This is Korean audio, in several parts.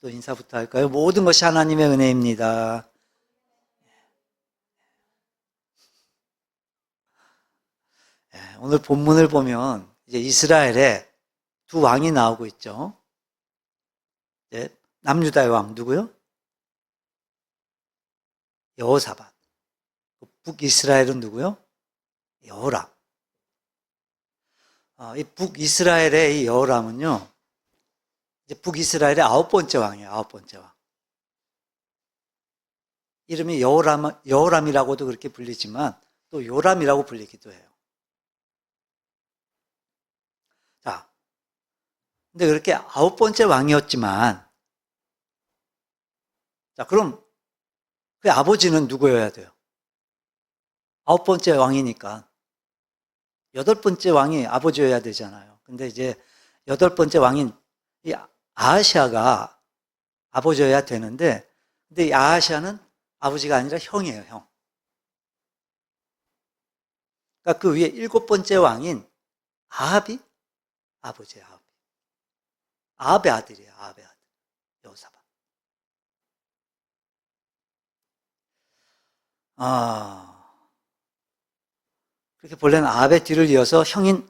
또 인사부터 할까요? 모든 것이 하나님의 은혜입니다. 오늘 본문을 보면 이제 이스라엘에 두 왕이 나오고 있죠. 남유다의 왕 누구요? 여호사밧. 북이스라엘은 누구요? 여호람. 이 북이스라엘의 이 여호람은요, 이제 북이스라엘의 9번째 왕이에요. 9번째 왕. 이름이 여호람이라고도 그렇게 불리지만 또 요람이라고 불리기도 해요. 자, 근데 그렇게 9번째 왕이었지만, 자, 그럼 그 아버지는 누구여야 돼요? 9번째 왕이니까 8번째 왕이 아버지여야 되잖아요. 근데 이제 8번째 왕인 이 아하시아가 아버지여야 되는데, 근데 이 아하시아는 아버지가 아니라 형이에요, 형. 그러니까 그 위에 7번째 왕인 아합이 아버지예요, 아합이. 아합의 아들이에요, 아합의 아들. 여호사밧. 그렇게 본래는 아합의 뒤를 이어서 형인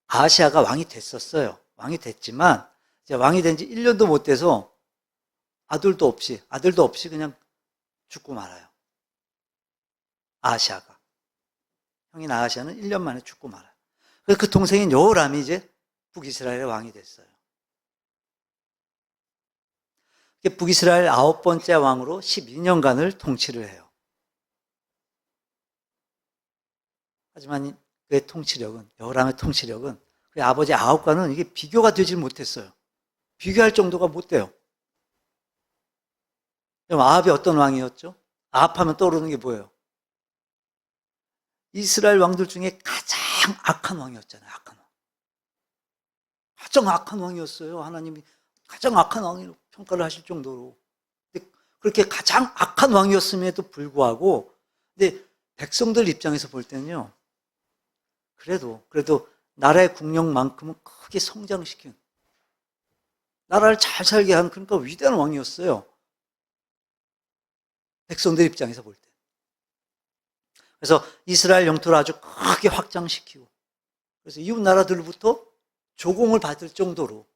아하시아가 왕이 됐었어요. 왕이 됐지만, 이제 왕이 된 지 1년도 못 돼서 아들도 없이 그냥 죽고 말아요. 아하시아가. 형인 아하시아는 1년 만에 죽고 말아요. 그래서 그 동생인 여호람이 이제 북이스라엘의 왕이 됐어요. 북이스라엘 9번째 왕으로 12년간을 통치를 해요. 하지만 그의 통치력은, 여호람의 통치력은 그의 아버지 아합과는 이게 비교가 되질 못했어요. 비교할 정도가 못 돼요. 그럼 아합이 어떤 왕이었죠? 아합하면 떠오르는 게 뭐예요? 이스라엘 왕들 중에 가장 악한 왕이었잖아요. 악한 왕. 가장 악한 왕이었어요. 하나님이 가장 악한 왕으로 평가를 하실 정도로. 근데 그렇게 가장 악한 왕이었음에도 불구하고, 근데 백성들 입장에서 볼 때는요, 그래도 나라의 국력만큼은 크게 성장시킨, 나라를 잘 살게 한, 그러니까 위대한 왕이었어요. 백성들 입장에서 볼 때. 그래서 이스라엘 영토를 아주 크게 확장시키고, 그래서 이웃 나라들로부터 조공을 받을 정도로,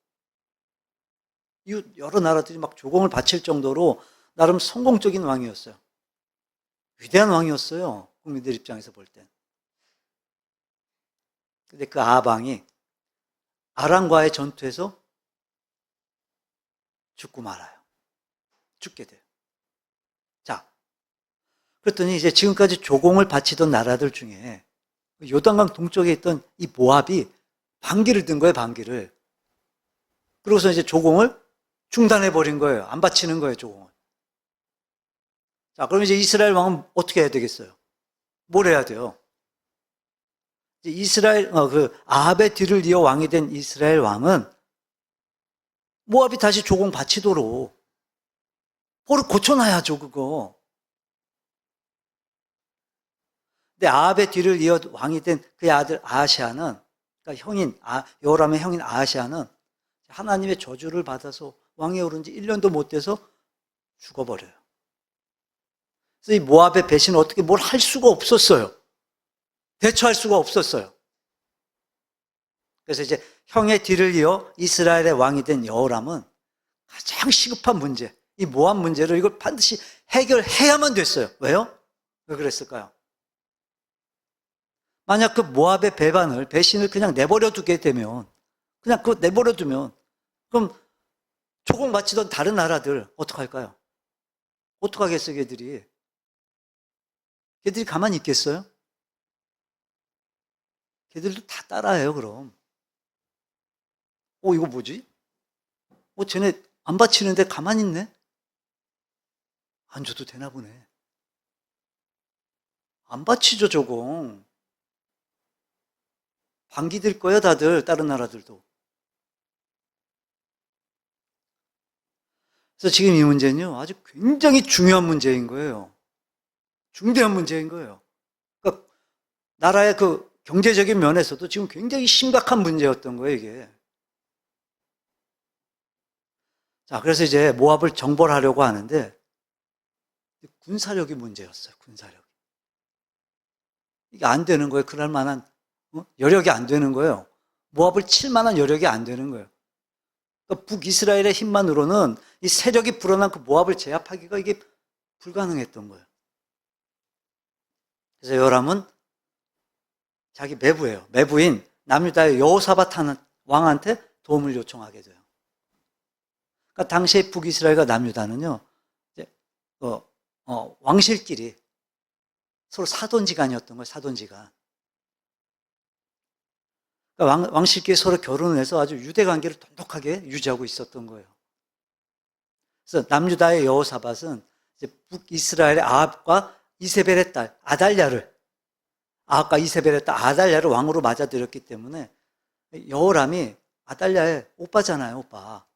이웃 여러 나라들이 막 조공을 바칠 정도로 나름 성공적인 왕이었어요. 위대한 왕이었어요. 국민들 입장에서 볼 때. 근데 그 아합 왕이 아람과의 전투에서 죽고 말아요. 죽게 돼요. 자, 그랬더니 이제 지금까지 조공을 바치던 나라들 중에 요단강 동쪽에 있던 이 모압이 반기를 든 거예요, 반기를. 그러고서 이제 조공을 중단해버린 거예요. 안 바치는 거예요, 조공을. 자, 그럼 이제 이스라엘 왕은 어떻게 해야 되겠어요? 뭘 해야 돼요? 아합의 뒤를 이어 왕이 된 이스라엘 왕은 모압이 다시 조공 바치도록 뭐를 고쳐놔야죠, 그거. 근데 아합의 뒤를 이어 왕이 된 그의 아들 아하시아는, 그러니까 여호람의 형인 아하시아는 하나님의 저주를 받아서 왕에 오른 지 1년도 못 돼서 죽어버려요. 그래서 이 모압의 배신은 어떻게 뭘 할 수가 없었어요. 대처할 수가 없었어요. 그래서 이제 형의 뒤를 이어 이스라엘의 왕이 된 여호람은 가장 시급한 문제, 이 모압 문제를 이걸 반드시 해결해야만 됐어요. 왜요? 왜 그랬을까요? 만약 그 모압의 배신을 그냥 내버려 두게 되면, 그냥 그거 내버려 두면, 그럼 조공 바치던 다른 나라들 어떡할까요? 어떡하겠어요, 걔들이? 걔들이 가만히 있겠어요? 걔들도 다 따라해요, 그럼. 이거 뭐지? 쟤네 안 바치는데 가만히 있네? 안 줘도 되나 보네. 안 바치죠, 조공. 반기될 거예요, 다들, 다른 나라들도. 그래서 지금 이 문제는요, 아주 굉장히 중요한 문제인 거예요. 중대한 문제인 거예요. 그러니까 나라의 그 경제적인 면에서도 지금 굉장히 심각한 문제였던 거예요, 이게. 자, 그래서 이제 모압을 정벌 하려고 하는데 군사력이 문제였어요. 군사력. 이게 안 되는 거예요. 그럴 만한 여력이 안 되는 거예요. 모압을 칠 만한 여력이 안 되는 거예요. 그러니까 북이스라엘의 힘만으로는 이 세력이 불어난 그 모압을 제압하기가 이게 불가능했던 거예요. 그래서 요람은 자기 매부예요. 매부인 남유다의 여호사밧 왕한테 도움을 요청하게 돼요. 그러니까 당시에 북이스라엘과 남유다는요, 이제 왕실끼리 서로 사돈지간이었던 거예요. 사돈지간. 그러니까 왕실끼리 서로 결혼을 해서 아주 유대 관계를 돈독하게 유지하고 있었던 거예요. 그래서 남유다의 여호사밧은 이제 북이스라엘의 아합과 이세벨의 딸 아합과 이세벨의 딸 아달랴를 왕으로 맞아들였기 때문에 여호람이 아달랴의 오빠잖아요, 오빠.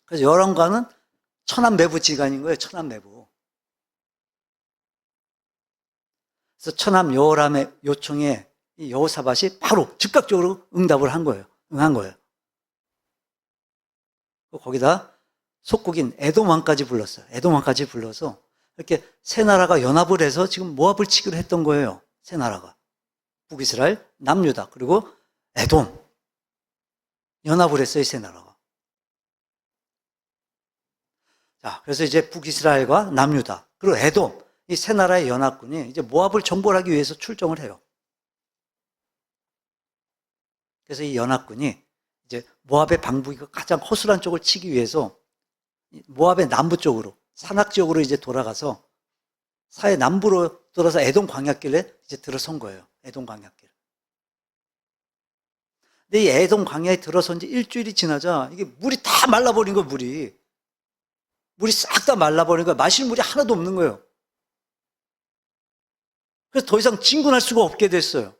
그래서 여호람과는 천한 매부지간인 거예요, 천한 매부. 그래서 천한 여호람의 요청에 이 여호사밧이 바로 즉각적으로 응답을 응한 거예요. 거기다 속국인 에돔 왕까지 불렀어요. 에돔 왕까지 불러서 이렇게 세 나라가 연합을 해서 지금 모압을 치기로 했던 거예요. 세 나라가. 북이스라엘, 남유다, 그리고 에돔. 연합을 했어요, 이 세 나라가. 자, 그래서 이제 북이스라엘과 남유다, 그리고 에돔, 이 세 나라의 연합군이 이제 모압을 정벌하기 위해서 출정을 해요. 그래서 이 연합군이 이제 모압의 방북이 가장 허술한 쪽을 치기 위해서 모압의 남부 쪽으로, 산악 지역으로 이제 돌아가서 사해 남부로 돌아서 에돔 광야길에 이제 들어선 거예요. 에돔 광야길. 근데 이 에돔 광야에 들어선 지 일주일이 지나자 이게 물이 다 말라버린 거예요, 물이. 물이 싹 다 말라버린 거예요. 마실 물이 하나도 없는 거예요. 그래서 더 이상 진군할 수가 없게 됐어요.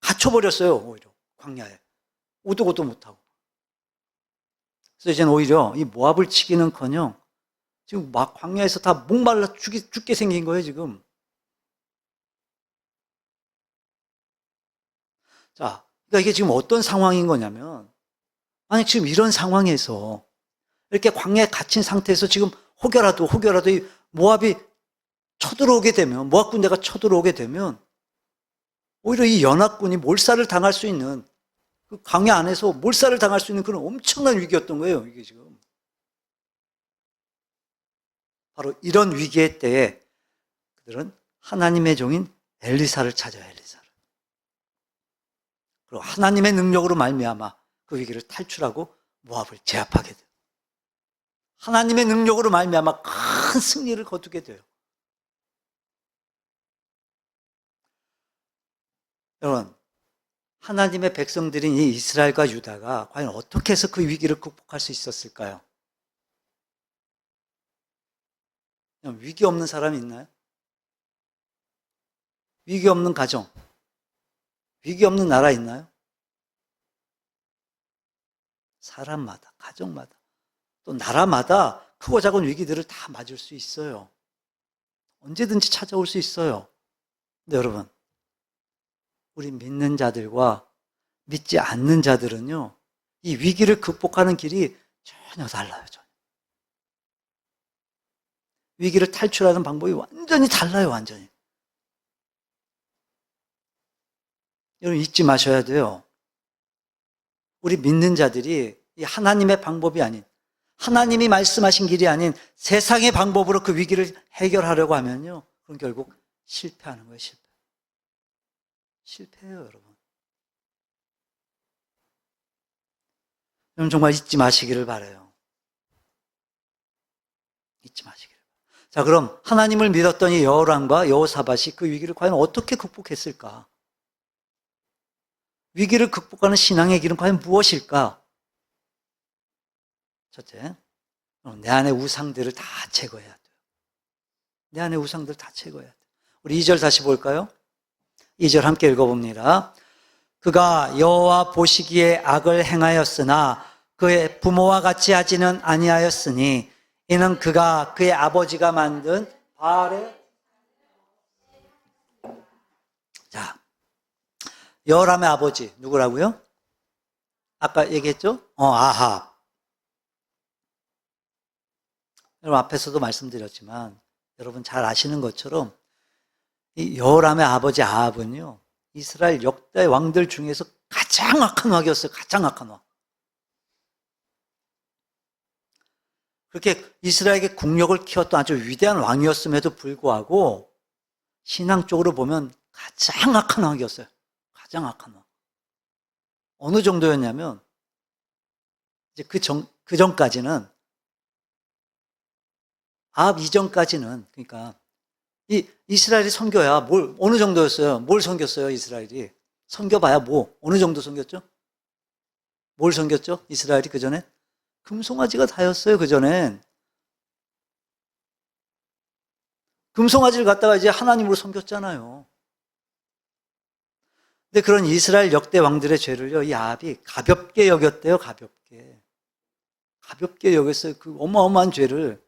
갇혀버렸어요, 오히려. 광야에. 오도고도 못하고. 그래서 이제는 오히려 이 모압을 치기는커녕 지금 막 광야에서 다 목말라 죽게 생긴 거예요, 지금. 자, 그러니까 이게 지금 어떤 상황인 거냐면, 만약 지금 이런 상황에서 이렇게 광야에 갇힌 상태에서 지금 혹여라도 이 모압이 쳐들어오게 되면, 모압 군대가 쳐들어오게 되면 오히려 이 연합군이 몰살을 당할 수 있는, 그 광야 안에서 몰살을 당할 수 있는 그런 엄청난 위기였던 거예요, 이게 지금. 바로 이런 위기의 때에 그들은 하나님의 종인 엘리사를 찾아요, 엘리사를. 그리고 하나님의 능력으로 말미암아 그 위기를 탈출하고 모압을 제압하게 돼요. 하나님의 능력으로 말미암아 큰 승리를 거두게 돼요. 여러분, 하나님의 백성들인 이 이스라엘과 유다가 과연 어떻게 해서 그 위기를 극복할 수 있었을까요? 위기 없는 사람이 있나요? 위기 없는 가정, 위기 없는 나라 있나요? 사람마다, 가정마다, 또 나라마다 크고 작은 위기들을 다 맞을 수 있어요. 언제든지 찾아올 수 있어요. 근데 여러분, 우리 믿는 자들과 믿지 않는 자들은요, 이 위기를 극복하는 길이 전혀 달라요, 전혀. 위기를 탈출하는 방법이 완전히 달라요, 완전히. 여러분, 잊지 마셔야 돼요. 우리 믿는 자들이 이 하나님의 방법이 아닌, 하나님이 말씀하신 길이 아닌 세상의 방법으로 그 위기를 해결하려고 하면요, 그럼 결국 실패하는 거예요, 실패. 실패해요, 여러분. 여러분 정말 잊지 마시기를 바라요. 잊지 마시기를. 자, 그럼 하나님을 믿었던 이 여호람과 여호사밧이 그 위기를 과연 어떻게 극복했을까? 위기를 극복하는 신앙의 길은 과연 무엇일까? 첫째, 내 안의 우상들을 다 제거해야 돼요. 내 안의 우상들을 다 제거해야 돼요. 우리 2절 다시 볼까요? 2절 함께 읽어봅니다. 그가 여호와 보시기에 악을 행하였으나 그의 부모와 같이 하지는 아니하였으니 이는 그가 그의 아버지가 만든 바알의, 자, 여호람의 아버지 누구라고요? 아까 얘기했죠? 아합. 여러분 앞에서도 말씀드렸지만 여러분 잘 아시는 것처럼 이 여호람의 아버지 아합은요, 이스라엘 역대 왕들 중에서 가장 악한 왕이었어요. 가장 악한 왕. 그렇게 이스라엘의 국력을 키웠던 아주 위대한 왕이었음에도 불구하고 신앙적으로 보면 가장 악한 왕이었어요. 가장 악한 왕. 어느 정도였냐면 이제 그 전까지는, 아합 이전까지는, 그러니까 이 이스라엘이 선교야 어느 정도였어요? 뭘 섬겼어요? 이스라엘이 섬겨봐야 어느 정도 섬겼죠? 뭘 섬겼죠? 이스라엘이 그 전에 금송아지가 다였어요. 그 전엔 금송아지를 갖다가 이제 하나님으로 섬겼잖아요. 근데 그런 이스라엘 역대 왕들의 죄를요, 이 아합이 가볍게 여겼대요. 가볍게 여겼어요. 그 어마어마한 죄를.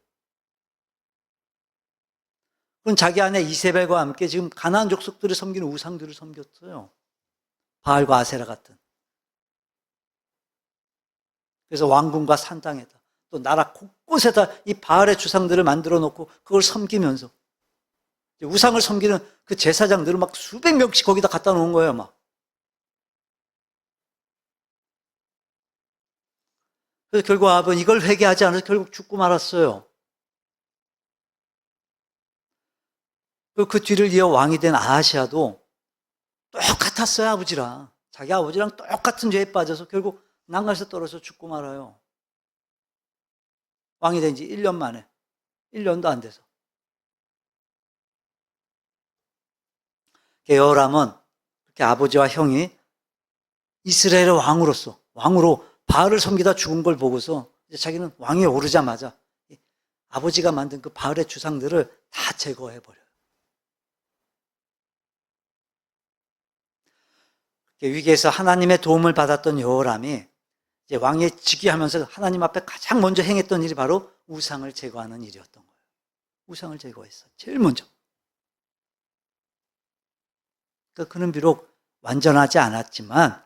그건 자기 아내 이세벨과 함께 지금 가나안 족속들을 섬기는 우상들을 섬겼어요. 바알과 아세라 같은. 그래서 왕궁과 산 땅에다, 또 나라 곳곳에다 이 바알의 주상들을 만들어 놓고 그걸 섬기면서 우상을 섬기는 그 제사장들을 막 수백 명씩 거기다 갖다 놓은 거예요, 막. 그래서 결국 아합은 이걸 회개하지 않아서 결국 죽고 말았어요. 그 뒤를 이어 왕이 된 아하시아도 똑같았어요, 아버지랑. 자기 아버지랑 똑같은 죄에 빠져서 결국 난간에서 떨어져 죽고 말아요. 왕이 된 지 1년 만에. 1년도 안 돼서. 여호람은 그렇게 아버지와 형이 이스라엘의 왕으로 바알을 섬기다 죽은 걸 보고서 이제 자기는 왕위에 오르자마자 아버지가 만든 그 바알의 주상들을 다 제거해버려요. 위기에서 하나님의 도움을 받았던 여호람이 이제 왕위에 즉위하면서 하나님 앞에 가장 먼저 행했던 일이 바로 우상을 제거하는 일이었던 거예요. 우상을 제거했어요. 제일 먼저. 그러니까 그는 비록 완전하지 않았지만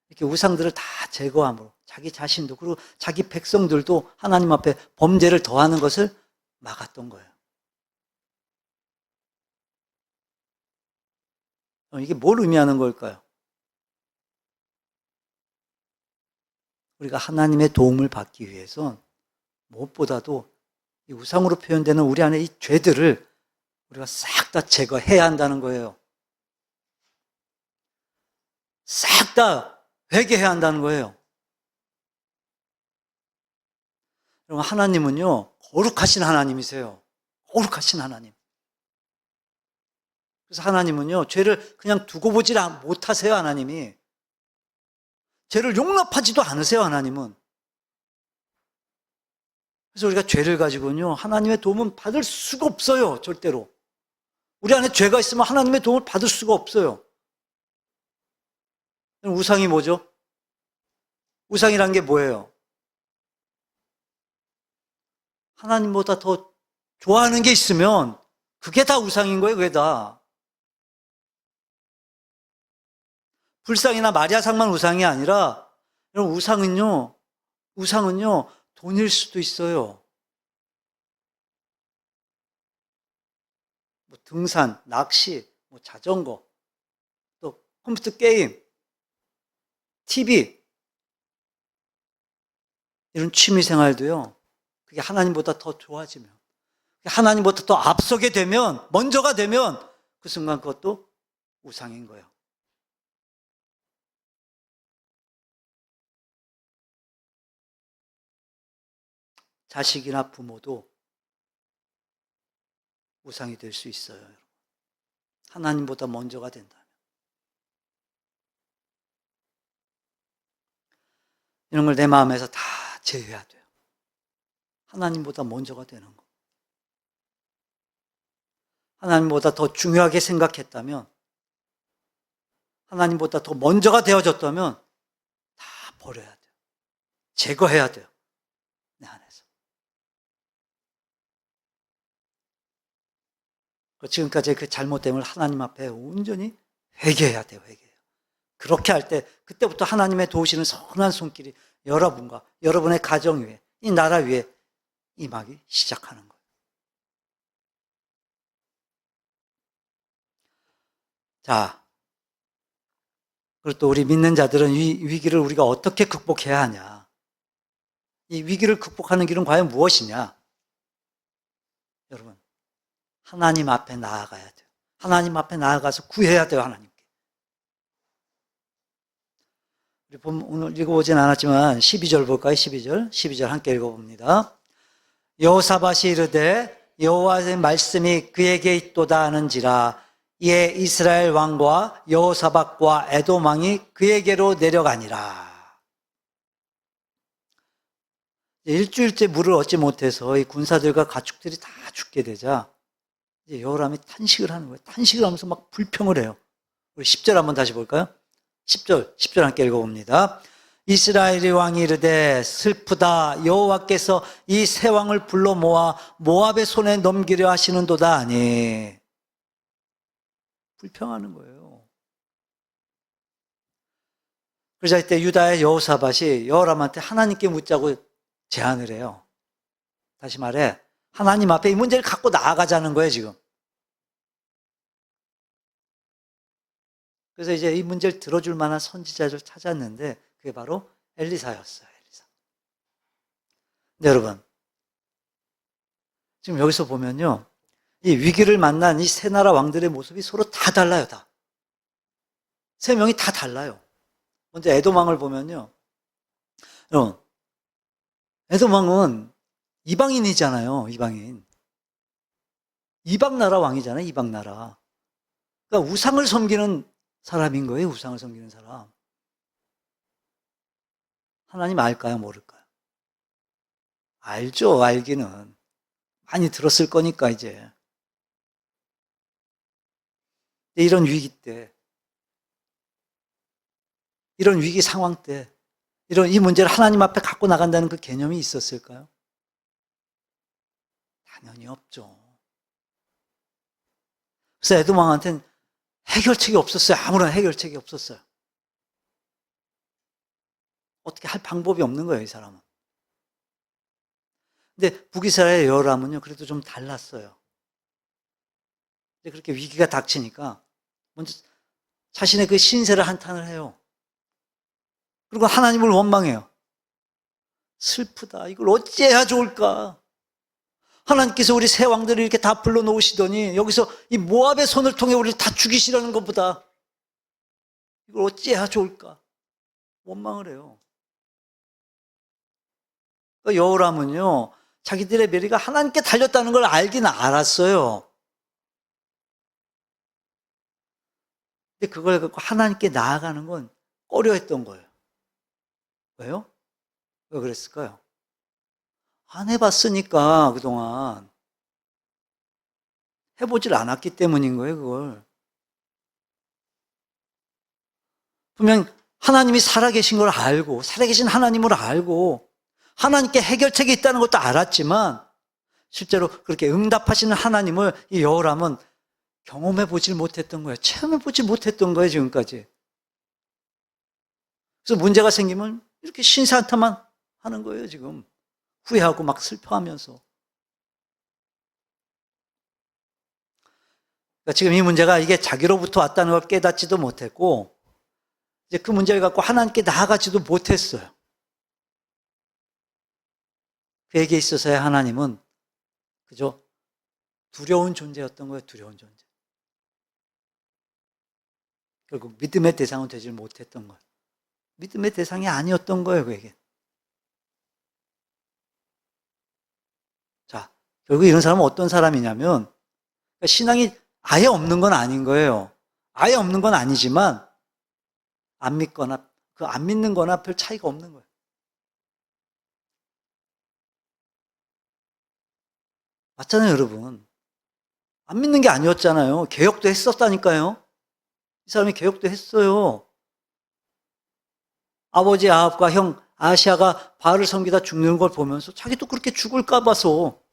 이렇게 우상들을 다 제거함으로 자기 자신도 그리고 자기 백성들도 하나님 앞에 범죄를 더하는 것을 막았던 거예요. 이게 뭘 의미하는 걸까요? 우리가 하나님의 도움을 받기 위해선 무엇보다도 이 우상으로 표현되는 우리 안에 이 죄들을 우리가 싹 다 제거해야 한다는 거예요. 싹 다 회개해야 한다는 거예요. 여러분, 하나님은요, 거룩하신 하나님이세요. 거룩하신 하나님. 그래서 하나님은요, 죄를 그냥 두고 보질 못하세요, 하나님이. 죄를 용납하지도 않으세요, 하나님은. 그래서 우리가 죄를 가지고는요, 하나님의 도움은 받을 수가 없어요, 절대로. 우리 안에 죄가 있으면 하나님의 도움을 받을 수가 없어요. 우상이 뭐죠? 우상이란 게 뭐예요? 하나님보다 더 좋아하는 게 있으면 그게 다 우상인 거예요, 그게 다. 불상이나 마리아상만 우상이 아니라, 여러분, 우상은요, 돈일 수도 있어요. 뭐 등산, 낚시, 뭐 자전거, 또 컴퓨터 게임, TV, 이런 취미 생활도요, 그게 하나님보다 더 좋아지면, 하나님보다 더 앞서게 되면, 먼저가 되면, 그 순간 그것도 우상인 거예요. 자식이나 부모도 우상이 될 수 있어요. 하나님보다 먼저가 된다면. 이런 걸 내 마음에서 다 제외해야 돼요. 하나님보다 먼저가 되는 거. 하나님보다 더 중요하게 생각했다면, 하나님보다 더 먼저가 되어졌다면 다 버려야 돼요. 제거해야 돼요. 내 안에서. 지금까지 그 잘못됨을 하나님 앞에 온전히 회개해야 돼요. 회개해요. 그렇게 할 때 그때부터 하나님의 도우시는 선한 손길이 여러분과 여러분의 가정 위에, 이 나라 위에 임하기 시작하는 거예요. 자, 그리고 또 우리 믿는 자들은 이 위기를 우리가 어떻게 극복해야 하냐? 이 위기를 극복하는 길은 과연 무엇이냐? 여러분, 하나님 앞에 나아가야 돼요. 하나님 앞에 나아가서 구해야 돼요, 하나님께. 우리 오늘 읽어보진 않았지만 12절 볼까요? 12절 함께 읽어봅니다. 여호사밧이 이르되 여호와의 말씀이 그에게 있도다 하는지라 이에 이스라엘 왕과 여호사밧과 에돔 왕이 그에게로 내려가니라. 일주일째 물을 얻지 못해서 이 군사들과 가축들이 다 죽게 되자 이제 여호람이 탄식을 하는 거예요. 탄식을 하면서 막 불평을 해요. 우리 10절 한번 다시 볼까요? 10절 함께 읽어봅니다. 이스라엘의 왕이 이르되 슬프다 여호와께서 이 세 왕을 불러 모아 모압의 손에 넘기려 하시는도다 하니. 불평하는 거예요. 그러자 이때 유다의 여호사밧이 여호람한테 하나님께 묻자고 제안을 해요. 다시 말해 하나님 앞에 이 문제를 갖고 나아가자는 거예요, 지금. 그래서 이제 이 문제를 들어줄 만한 선지자를 찾았는데 그게 바로 엘리사였어요. 엘리사. 근데 여러분, 지금 여기서 보면요, 이 위기를 만난 이 세 나라 왕들의 모습이 서로 다 달라요, 다. 세 명이 다 달라요. 먼저 에돔 왕을 보면요, 여러분, 에돔 왕은 이방인이잖아요, 이방인. 이방 나라 왕이잖아요, 이방 나라. 그러니까 우상을 섬기는 사람인 거예요, 우상을 섬기는 사람. 하나님 알까요, 모를까요? 알죠, 알기는. 많이 들었을 거니까, 이제. 이런 위기 때, 이런 위기 상황 때, 이 문제를 하나님 앞에 갖고 나간다는 그 개념이 있었을까요? 당연히 없죠. 그래서 에돔 왕한테는 해결책이 없었어요. 아무런 해결책이 없었어요. 어떻게 할 방법이 없는 거예요, 이 사람은. 근데 북이스라엘 여호람은요, 그래도 좀 달랐어요. 그렇게 위기가 닥치니까 먼저 자신의 그 신세를 한탄을 해요. 그리고 하나님을 원망해요. 슬프다. 이걸 어찌해야 좋을까? 하나님께서 우리 세 왕들을 이렇게 다 불러놓으시더니 여기서 이 모압의 손을 통해 우리를 다 죽이시라는 것보다 이걸 어찌해야 좋을까? 원망을 해요. 그러니까 여호람은요, 자기들의 메리가 하나님께 달렸다는 걸 알긴 알았어요. 근데 그걸 갖고 하나님께 나아가는 건 꺼려했던 거예요. 왜요? 왜 그랬을까요? 안 해봤으니까 그동안 해보질 않았기 때문인 거예요, 그걸. 분명 하나님이 살아계신 걸 알고, 살아계신 하나님을 알고, 하나님께 해결책이 있다는 것도 알았지만 실제로 그렇게 응답하시는 하나님을 이 여호람은 경험해 보질 못했던 거예요. 체험해 보지 못했던 거예요, 지금까지. 그래서 문제가 생기면 이렇게 신사한테만 하는 거예요, 지금. 후회하고 막 슬퍼하면서. 그러니까 지금 이 문제가 이게 자기로부터 왔다는 걸 깨닫지도 못했고, 이제 그 문제를 갖고 하나님께 나아가지도 못했어요. 그에게 있어서의 하나님은 그저 두려운 존재였던 거예요, 두려운 존재. 결국 믿음의 대상은 되지 못했던 거예요. 믿음의 대상이 아니었던 거예요, 그에게. 자, 결국 이런 사람은 어떤 사람이냐면, 신앙이 아예 없는 건 아닌 거예요. 아예 없는 건 아니지만, 안 믿거나, 안 믿는 거나 별 차이가 없는 거예요. 맞잖아요, 여러분. 안 믿는 게 아니었잖아요. 개혁도 했었다니까요. 이 사람이 개혁도 했어요. 아버지 아합과 형 아시아가 바알을 섬기다 죽는 걸 보면서 자기도 그렇게 죽을까 봐서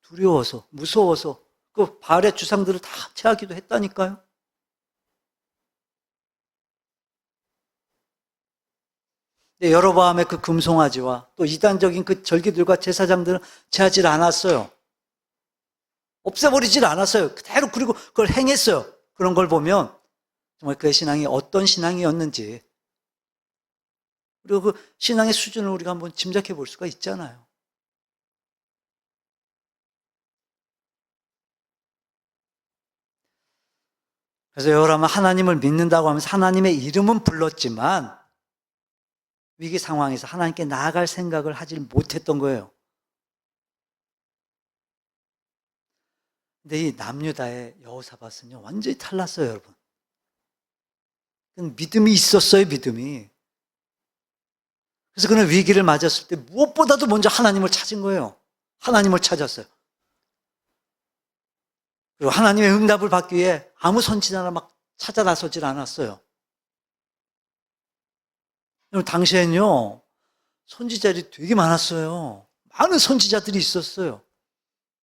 두려워서, 무서워서 그 바알의 주상들을 다 합체하기도 했다니까요. 근데 여로보암의 그 금송아지와 또 이단적인 그 절기들과 제사장들은 제하지 않았어요. 없애버리질 않았어요. 그대로 그리고 그걸 행했어요. 그런 걸 보면 정말 그의 신앙이 어떤 신앙이었는지, 그리고 그 신앙의 수준을 우리가 한번 짐작해 볼 수가 있잖아요. 그래서 여호람은 하나님을 믿는다고 하면서 하나님의 이름은 불렀지만 위기 상황에서 하나님께 나아갈 생각을 하지 못했던 거예요. 근데 이 남유다의 여호사밧은요, 완전히 달랐어요, 여러분. 믿음이 있었어요, 믿음이. 그래서 그는 위기를 맞았을 때 무엇보다도 먼저 하나님을 찾은 거예요. 하나님을 찾았어요. 그리고 하나님의 응답을 받기 위해 아무 선지자나 막 찾아 나서질 않았어요. 당시에는요, 선지자들이 되게 많았어요. 많은 선지자들이 있었어요.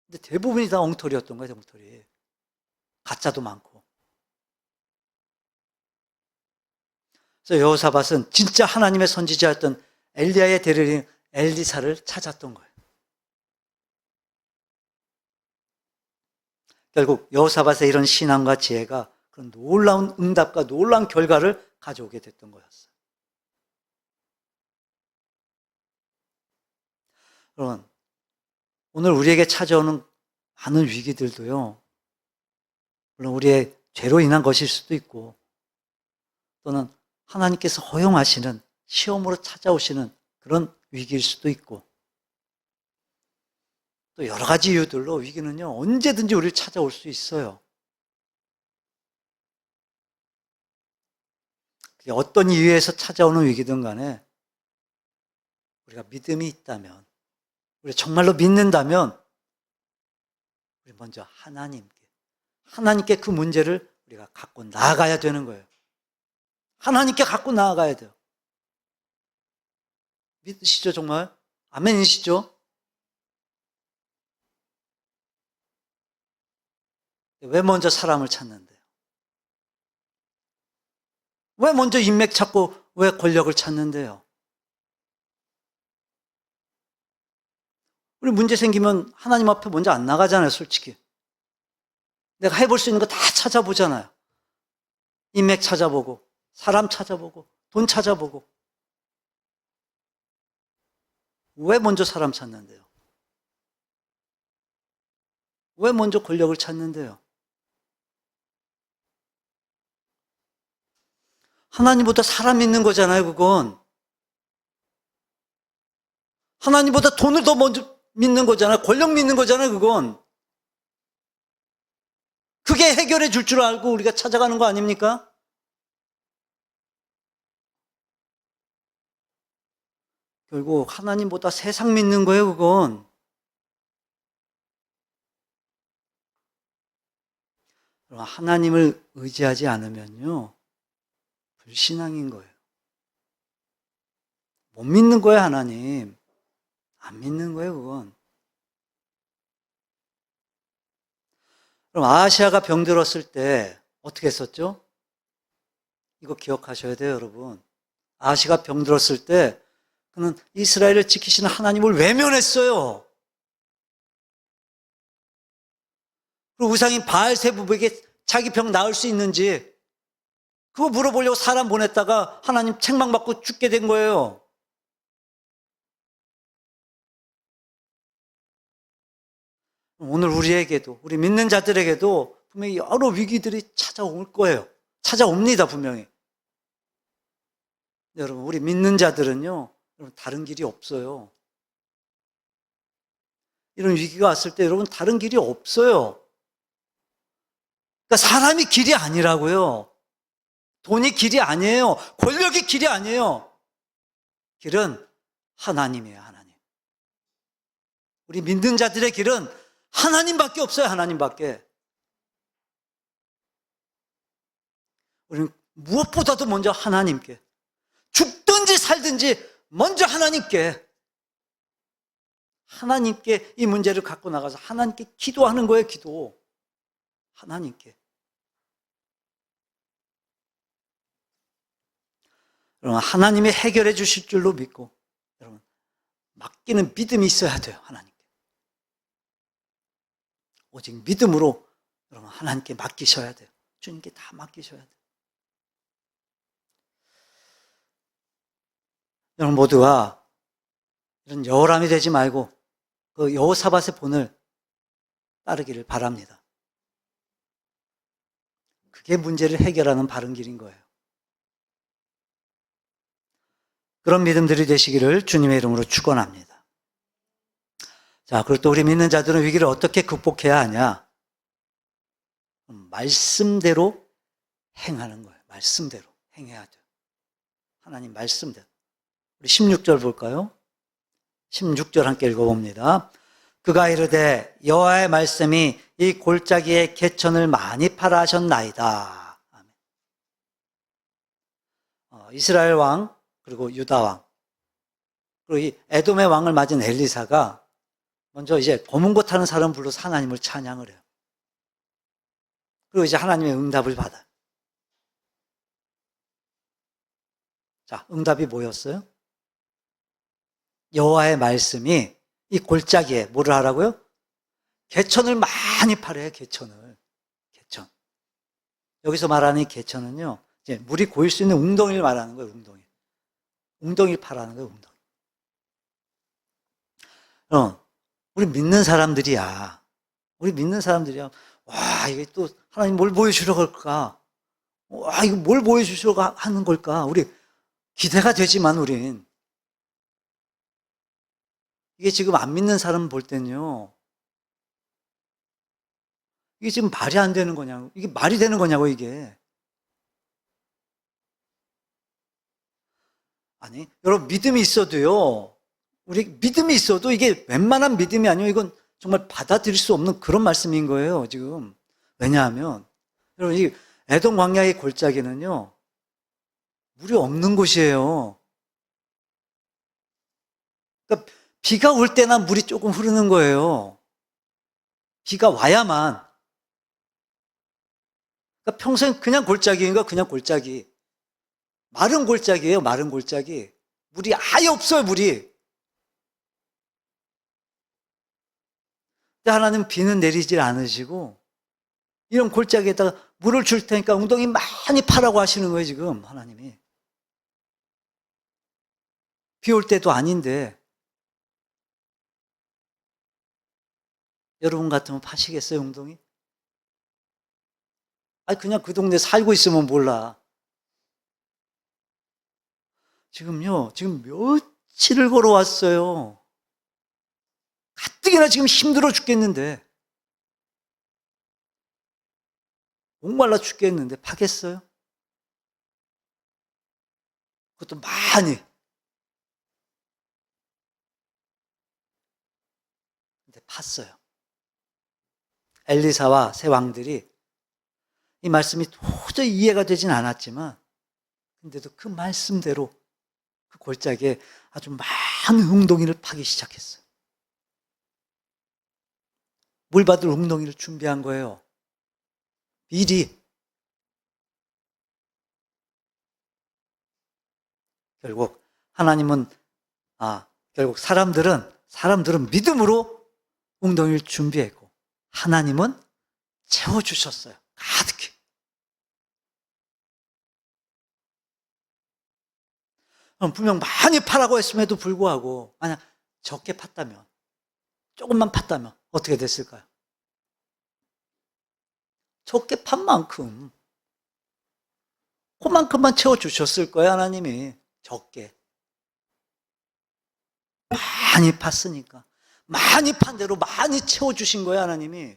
근데 대부분이 다 엉터리였던 거예요, 엉터리. 가짜도 많고. 그래서 여호사밧은 진짜 하나님의 선지자였던 엘리야의 대리인 엘리사를 찾았던 거예요. 결국 여호사밧의 이런 신앙과 지혜가 그런 놀라운 응답과 놀라운 결과를 가져오게 됐던 거였어요. 여러분, 오늘 우리에게 찾아오는 많은 위기들도요, 물론 우리의 죄로 인한 것일 수도 있고, 또는 하나님께서 허용하시는 시험으로 찾아오시는 그런 위기일 수도 있고, 또 여러 가지 이유들로 위기는요, 언제든지 우리를 찾아올 수 있어요. 어떤 이유에서 찾아오는 위기든 간에 우리가 믿음이 있다면, 우리가 정말로 믿는다면 우리 먼저 하나님께 그 문제를 우리가 갖고 나아가야 되는 거예요. 하나님께 갖고 나아가야 돼요. 믿으시죠, 정말? 아멘이시죠? 왜 먼저 사람을 찾는데요? 왜 먼저 인맥 찾고 왜 권력을 찾는데요? 우리 문제 생기면 하나님 앞에 먼저 안 나가잖아요, 솔직히. 내가 해볼 수 있는 거 다 찾아보잖아요. 인맥 찾아보고, 사람 찾아보고, 돈 찾아보고. 왜 먼저 사람 찾는데요? 왜 먼저 권력을 찾는데요? 하나님보다 사람 믿는 거잖아요, 그건. 하나님보다 돈을 더 먼저 믿는 거잖아요. 권력 믿는 거잖아요, 그건. 그게 해결해 줄 줄 알고 우리가 찾아가는 거 아닙니까? 결국 하나님보다 세상 믿는 거예요, 그건. 하나님을 의지하지 않으면요, 불신앙인 거예요. 못 믿는 거예요, 하나님. 안 믿는 거예요, 그건. 그럼 아하시아가 병들었을 때 어떻게 했었죠? 이거 기억하셔야 돼요, 여러분. 아하시아가 병들었을 때 그는 이스라엘을 지키시는 하나님을 외면했어요. 그리고 우상인 바알세부에게 자기 병 나을 수 있는지 그거 물어보려고 사람 보냈다가 하나님 책망받고 죽게 된 거예요. 오늘 우리에게도, 우리 믿는 자들에게도 분명히 여러 위기들이 찾아올 거예요. 찾아옵니다, 분명히. 여러분, 우리 믿는 자들은요, 여러분, 다른 길이 없어요. 이런 위기가 왔을 때 여러분, 다른 길이 없어요. 그러니까 사람이 길이 아니라고요. 돈이 길이 아니에요. 권력이 길이 아니에요. 길은 하나님이에요, 하나님. 우리 믿는 자들의 길은 하나님밖에 없어요, 하나님밖에. 우리는 무엇보다도 먼저 하나님께, 죽든지 살든지 먼저 하나님께 이 문제를 갖고 나가서 하나님께 기도하는 거예요, 기도. 하나님께. 여러분, 하나님이 해결해 주실 줄로 믿고, 여러분, 맡기는 믿음이 있어야 돼요, 하나님께. 오직 믿음으로 여러분, 하나님께 맡기셔야 돼요. 주님께 다 맡기셔야 돼요. 여러분 모두가 이런 여호람이 되지 말고 그 여호사밧의 본을 따르기를 바랍니다. 그게 문제를 해결하는 바른 길인 거예요. 그런 믿음들이 되시기를 주님의 이름으로 축원합니다. 자, 그리고 또 우리 믿는 자들은 위기를 어떻게 극복해야 하냐? 말씀대로 행하는 거예요. 말씀대로 행해야 돼요. 하나님 말씀대로. 우리 16절 볼까요? 16절 함께 읽어봅니다. 그가 이르되 여호와의 말씀이 이 골짜기에 개천을 많이 팔아 하셨나이다. 아멘. 이스라엘 왕 그리고 유다 왕 그리고 이 에돔의 왕을 맞은 엘리사가 먼저 이제 검은 것 타는 사람 불러서 하나님을 찬양을 해요. 그리고 이제 하나님의 응답을 받아요. 자, 응답이 뭐였어요? 여호와의 말씀이 이 골짜기에 뭐를 하라고요? 개천을 많이 팔아요, 개천을. 개천. 여기서 말하는 이 개천은요, 이제 물이 고일 수 있는 웅덩이를 말하는 거예요, 웅덩이. 웅덩이를 파라는 거예요, 웅덩이. 우리 믿는 사람들이야. 와, 이게 또 하나님 뭘 보여주려고 할까? 와, 이거 뭘 보여주려고 하는 걸까? 우리 기대가 되지만 우린. 이게 지금 안 믿는 사람 볼 때는요, 이게 지금 말이 안 되는 거냐고, 이게 말이 되는 거냐고, 이게. 아니, 여러분, 믿음이 있어도요, 우리 믿음이 있어도 이게 웬만한 믿음이 아니에요. 이건 정말 받아들일 수 없는 그런 말씀인 거예요, 지금. 왜냐하면, 여러분, 이 에돔 광야의 골짜기는요, 물이 없는 곳이에요. 그러니까 비가 올 때나 물이 조금 흐르는 거예요. 비가 와야만. 그러니까 평소엔 그냥 골짜기인가? 그냥 골짜기. 마른 골짜기예요, 마른 골짜기. 물이 아예 없어요, 물이. 근데 하나님 비는 내리질 않으시고 이런 골짜기에다가 물을 줄 테니까 웅덩이 많이 파라고 하시는 거예요, 지금 하나님이. 비 올 때도 아닌데 여러분 같으면 파시겠어요, 웅덩이? 아니, 그냥 그 동네 살고 있으면 몰라. 지금 며칠을 걸어왔어요. 가뜩이나 지금 힘들어 죽겠는데. 목말라 죽겠는데 파겠어요? 그것도 많이. 근데 팠어요. 엘리사와 세 왕들이 이 말씀이 도저히 이해가 되진 않았지만 근데도 그 말씀대로 그 골짜기에 아주 많은 웅덩이를 파기 시작했어요. 물 받을 웅덩이를 준비한 거예요. 미리. 결국 하나님은 결국 사람들은 믿음으로 웅덩이를 준비했고 하나님은 채워주셨어요. 가득히. 분명 많이 파라고 했음에도 불구하고 만약 적게 팠다면, 조금만 팠다면 어떻게 됐을까요? 적게 판 만큼 그만큼만 채워주셨을 거예요, 하나님이. 적게. 많이 팠으니까. 많이 판 대로 많이 채워주신 거예요, 하나님이.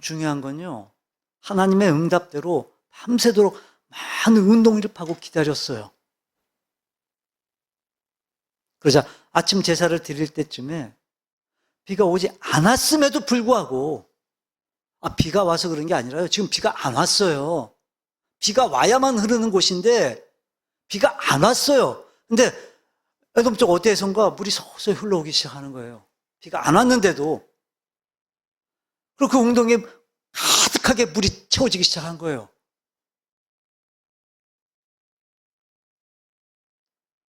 중요한 건요, 하나님의 응답대로 밤새도록 많은 웅덩이를 파고 기다렸어요. 그러자 아침 제사를 드릴 때쯤에 비가 오지 않았음에도 불구하고 비가 와서 그런 게 아니라요. 지금 비가 안 왔어요. 비가 와야만 흐르는 곳인데 비가 안 왔어요. 근데 에돔 쪽 어디에선가 물이 서서히 흘러오기 시작하는 거예요. 비가 안 왔는데도. 그리고 그 웅덩이에 가득 꽉꽉하게 물이 채워지기 시작한 거예요.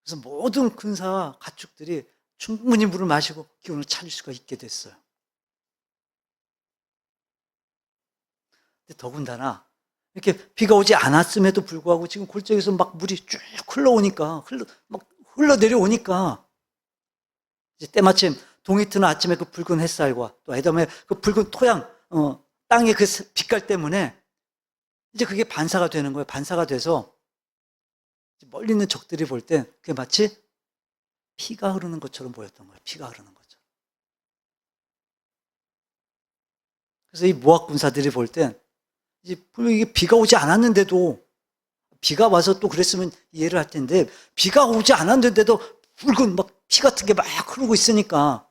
그래서 모든 군사와 가축들이 충분히 물을 마시고 기운을 차릴 수가 있게 됐어요. 근데 더군다나 이렇게 비가 오지 않았음에도 불구하고 지금 골짜기에서 막 물이 쭉 흘러오니까 막 흘러내려오니까 이제 때마침 동이 트는 아침에 그 붉은 햇살과 또 그다음에 그 붉은 토양 땅의 그 빛깔 때문에 이제 그게 반사가 되는 거예요. 반사가 돼서 멀리 있는 적들이 볼 땐 그게 마치 피가 흐르는 것처럼 보였던 거예요. 피가 흐르는 것처럼. 그래서 이 모압 군사들이 볼 땐 이제 이게 비가 오지 않았는데도 비가 와서 또 그랬으면 이해를 할 텐데 비가 오지 않았는데도 붉은 막 피 같은 게 막 흐르고 있으니까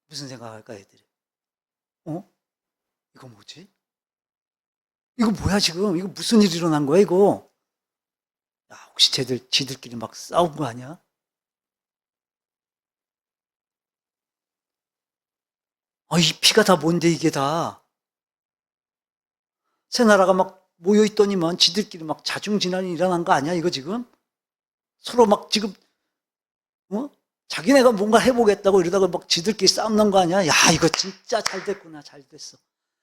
무슨 생각할까 애들이? 이거 뭐지? 이거 뭐야 지금? 이거 무슨 일이 일어난 거야 이거? 야, 혹시 지들끼리 막 싸운 거 아니야? 이 피가 다 뭔데 이게 다? 새 나라가 막 모여 있더니만 지들끼리 막 자중진환이 일어난 거 아니야 이거 지금? 서로 막 지금 자기네가 뭔가 해보겠다고 이러다가 막 지들끼리 싸움 난 거 아니야? 야 이거 진짜 잘 됐구나. 잘 됐어.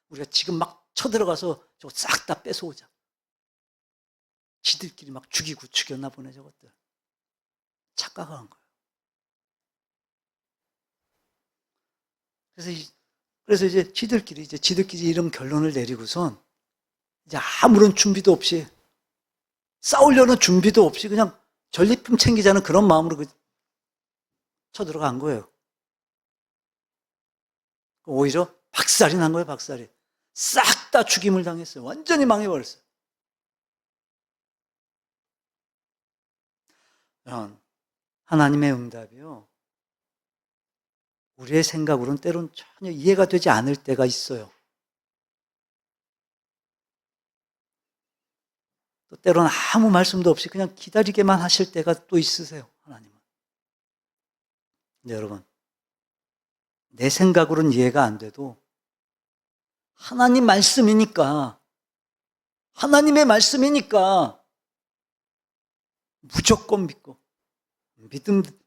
우리가 지금 막 쳐들어가서 저거 싹 다 뺏어오자. 지들끼리 막 죽였나 보네 저것들. 착각한 거예요. 그래서 이제 지들끼리 이런 결론을 내리고선 이제 아무런 준비도 없이 싸우려는 준비도 없이 그냥 전리품 챙기자는 그런 마음으로 쳐들어간 거예요. 오히려 박살이 난 거예요. 박살이. 싹 다 죽임을 당했어요. 완전히 망해버렸어요. 하나님의 응답이요. 우리의 생각으로는 때로는 전혀 이해가 되지 않을 때가 있어요. 또 때로는 아무 말씀도 없이 그냥 기다리게만 하실 때가 또 있으세요. 하나님은. 근데 여러분, 내 생각으로는 이해가 안 돼도 하나님 말씀이니까, 하나님의 말씀이니까 무조건 믿고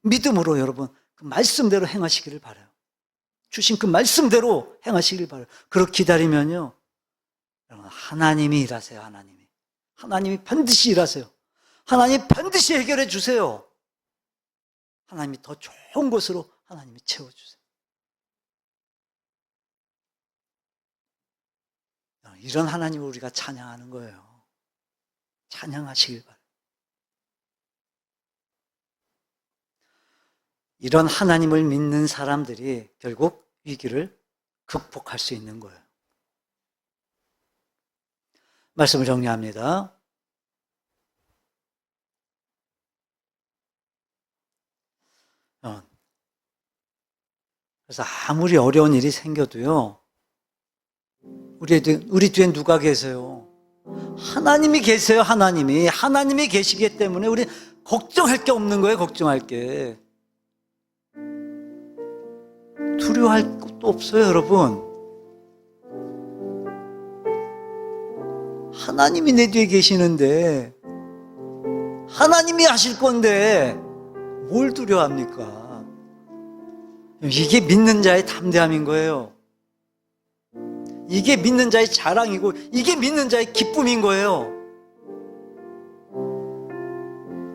믿음으로 여러분 그 말씀대로 행하시기를 바라요. 주신 그 말씀대로 행하시길 바라요. 그렇게 기다리면요, 여러분 하나님이 일하세요. 하나님이 반드시 일하세요. 하나님이 반드시 해결해 주세요. 하나님이 더 좋은 것으로 하나님이 채워주세요. 이런 하나님을 우리가 찬양하는 거예요. 찬양하시길 바라요. 이런 하나님을 믿는 사람들이 결국 위기를 극복할 수 있는 거예요. 말씀을 정리합니다. 그래서 아무리 어려운 일이 생겨도요, 우리 뒤에 누가 계세요? 하나님이 계세요. 하나님이 계시기 때문에 우리 걱정할 게 없는 거예요. 걱정할 게. 두려워할 것도 없어요, 여러분. 하나님이 내 뒤에 계시는데, 하나님이 하실 건데 뭘 두려워합니까? 이게 믿는 자의 담대함인 거예요. 이게 믿는 자의 자랑이고, 이게 믿는 자의 기쁨인 거예요.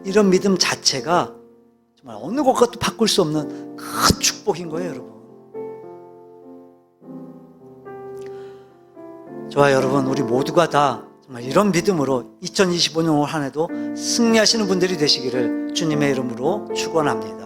이런 믿음 자체가 정말 어느 것과도 바꿀 수 없는 큰 축복인 거예요, 여러분. 저와 여러분, 우리 모두가 다 정말 이런 믿음으로 2025년 올 한 해도 승리하시는 분들이 되시기를 주님의 이름으로 축원합니다.